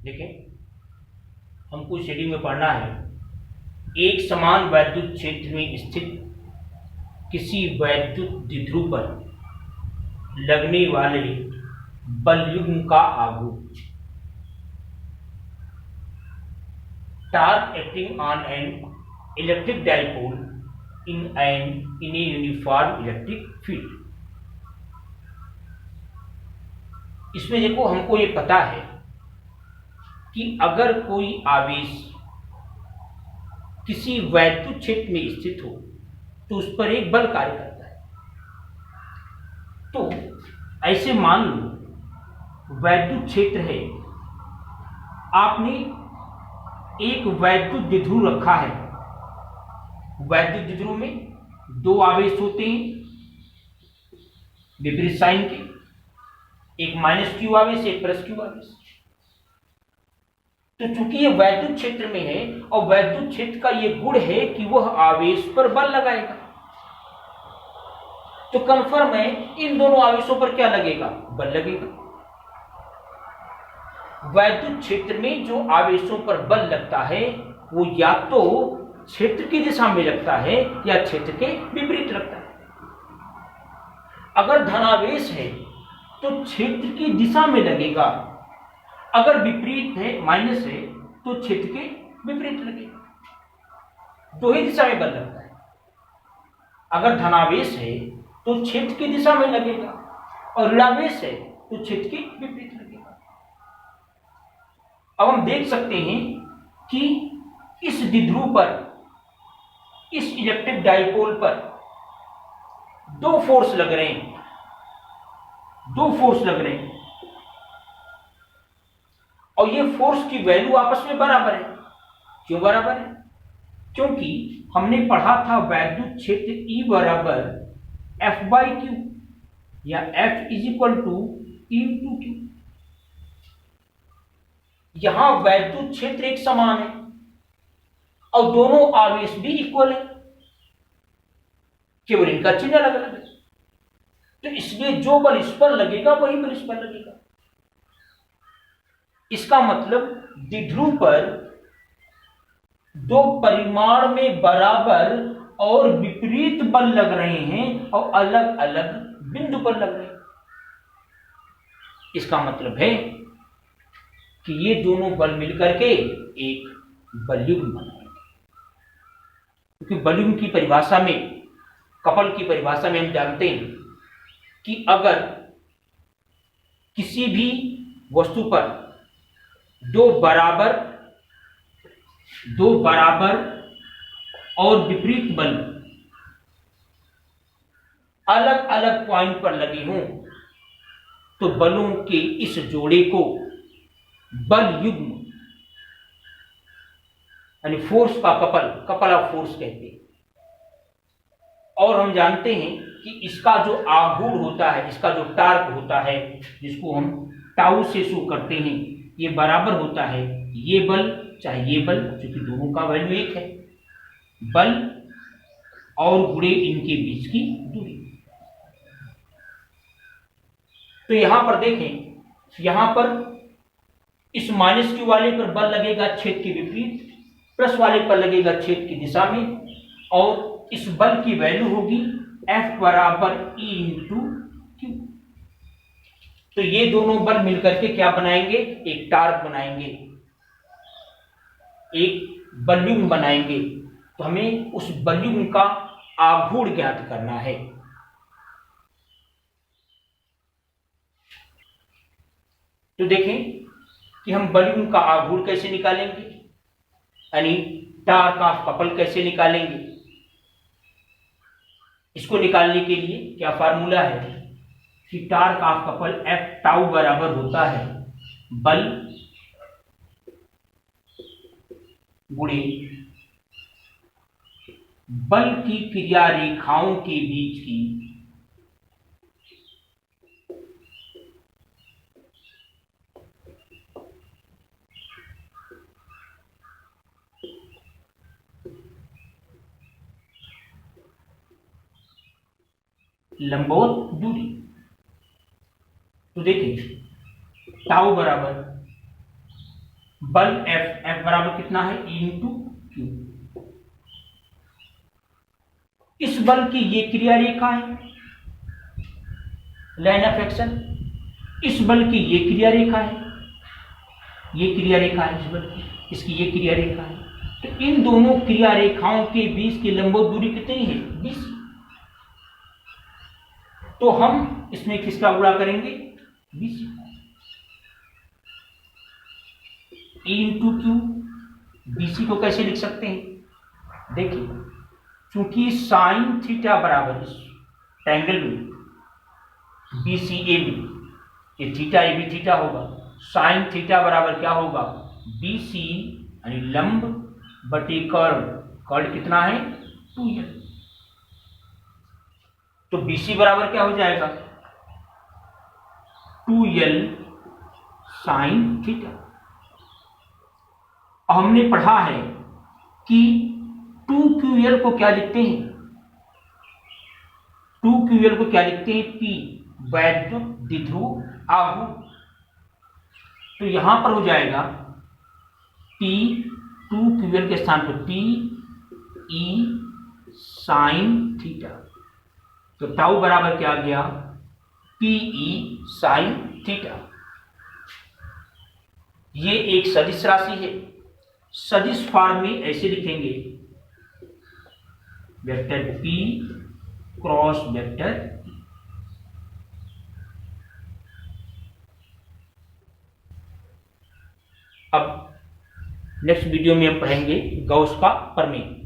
देखें, हमको इस रीडिंग में पढ़ना है, एक समान वैद्युत क्षेत्र में स्थित किसी वैद्युत द्विध्रुव पर लगने वाले बलयुग्म का आघूर्ण, torque acting on an electric dipole in a uniform electric field. इसमें देखो, हमको ये पता है कि अगर कोई आवेश किसी वैद्युत क्षेत्र में स्थित हो तो उस पर एक बल कार्य करता है। तो ऐसे मान लो वैद्युत क्षेत्र है, आपने एक वैद्युत द्विध्रुव रखा है। वैद्युत द्विध्रुव में दो आवेश होते हैं विपरीत साइन के, एक माइनस क्यू आवेश, एक प्लस क्यू आवेश। तो चूंकि ये वैद्युत क्षेत्र में है और वैद्युत क्षेत्र का ये गुण है कि वह आवेश पर बल लगाएगा, तो कंफर्म है इन दोनों आवेशों पर क्या लगेगा? बल लगेगा। वैद्युत क्षेत्र में जो आवेशों पर बल लगता है वो या तो क्षेत्र की दिशा में लगता है या क्षेत्र के विपरीत लगता है। अगर धनावेश है तो क्षेत्र की दिशा में लगेगा, अगर विपरीत है, माइनस है, तो क्षेत्र के विपरीत लगेगा। दो ही दिशा में बल लगता है। अगर धनावेश है तो क्षेत्र की दिशा में लगेगा और ऋणावेश है तो क्षेत्र के विपरीत लगेगा। अब हम देख सकते हैं कि इस द्विध्रुव पर, इस इलेक्ट्रिक डाइपोल पर दो फोर्स लग रहे हैं, दो फोर्स लग रहे हैं और ये फोर्स की वैल्यू आपस में बराबर है। क्यों बराबर है? क्योंकि हमने पढ़ा था वैद्युत क्षेत्र E बराबर F बाई क्यू या F is equal to E to Q. यहां वैद्युत क्षेत्र एक समान है और दोनों आवेश भी इक्वल है, केवल इनका चिन्ह अलग अलग है। तो इसलिए जो बल इस पर लगेगा वही बल इस पर लगेगा। इसका मतलब द्विध्रुव पर दो परिमाण में बराबर और विपरीत बल लग रहे हैं और अलग अलग बिंदु पर लग रहे हैं। इसका मतलब है कि ये दोनों बल मिलकर के एक बलयुग्म बनाएंगे। क्योंकि बलयुग्म की परिभाषा में, कपल की परिभाषा में हम जानते हैं कि अगर किसी भी वस्तु पर दो बराबर और विपरीत बल अलग अलग पॉइंट पर लगे हों तो बलों के इस जोड़े को बल युग्म यानी फोर्स का कपल ऑफ फोर्स कहते हैं। और हम जानते हैं कि इसका जो आघूर्ण होता है, इसका जो टार्क होता है, जिसको हम टाउ से शो करते हैं, ये बराबर होता है ये बल चाहे ये बल, क्योंकि दोनों का वैल्यू एक है, बल और गुणे इनके बीच की दूरी। तो यहां पर देखें, यहां पर इस माइनस क्यू वाले पर बल लगेगा क्षेत्र के विपरीत, प्लस वाले पर लगेगा क्षेत्र की दिशा में, और इस बल की वैल्यू होगी F बराबर E इंटू क्यू। तो ये दोनों बल मिलकर के क्या बनाएंगे? एक टार्क बनाएंगे, एक बलयुग्म बनाएंगे। तो हमें उस बलयुग्म का आघूर्ण ज्ञात करना है। तो देखें कि हम बलयुग्म का आघूर्ण कैसे निकालेंगे, यानी टार्क ऑफ कपल कैसे निकालेंगे। इसको निकालने के लिए क्या फार्मूला है कि torque of couple F tau बराबर होता है बल गुणे बल की क्रिया रेखाओं के बीच की लंबवत दूरी। तो देखिए टाउ बराबर बल F बराबर कितना है E इंटू क्यू। इस बल की ये क्रिया रेखा है, लाइन ऑफ एक्शन। इस बल की ये क्रिया रेखा है, ये क्रिया रेखा है इस बल की, इसकी ये क्रिया रेखा है। तो इन दोनों क्रिया रेखाओं के बीच की लंबवत दूरी कितनी है 20। तो हम इसमें किसका गुणा करेंगे 20 E इंटू क्यू। BC को कैसे लिख सकते हैं, देखिए चूंकि साइन थीटा बराबर इस ट्रायंगल में BCAB, ये थीटा ए बी थीटा होगा, साइन थीटा बराबर क्या होगा BC यानी लंब बटे कर्ण, कर्ण कितना है 2l। तो BC बराबर क्या हो जाएगा 2l साइन थीटा। हमने पढ़ा है कि 2QL को क्या लिखते हैं, 2QL को क्या लिखते हैं P वैद्युत द्विध्रुव आघूर्ण। तो यहां पर हो जाएगा P 2QL के स्थान पर P E साइन थीटा। तो टाउ बराबर क्या आ गया PE साइन थीटा। ये एक सदिश राशि है, सदिश फॉर्म में ऐसे लिखेंगे vector P cross vector E। अब नेक्स्ट वीडियो में हम पढ़ेंगे गॉस का प्रमेय।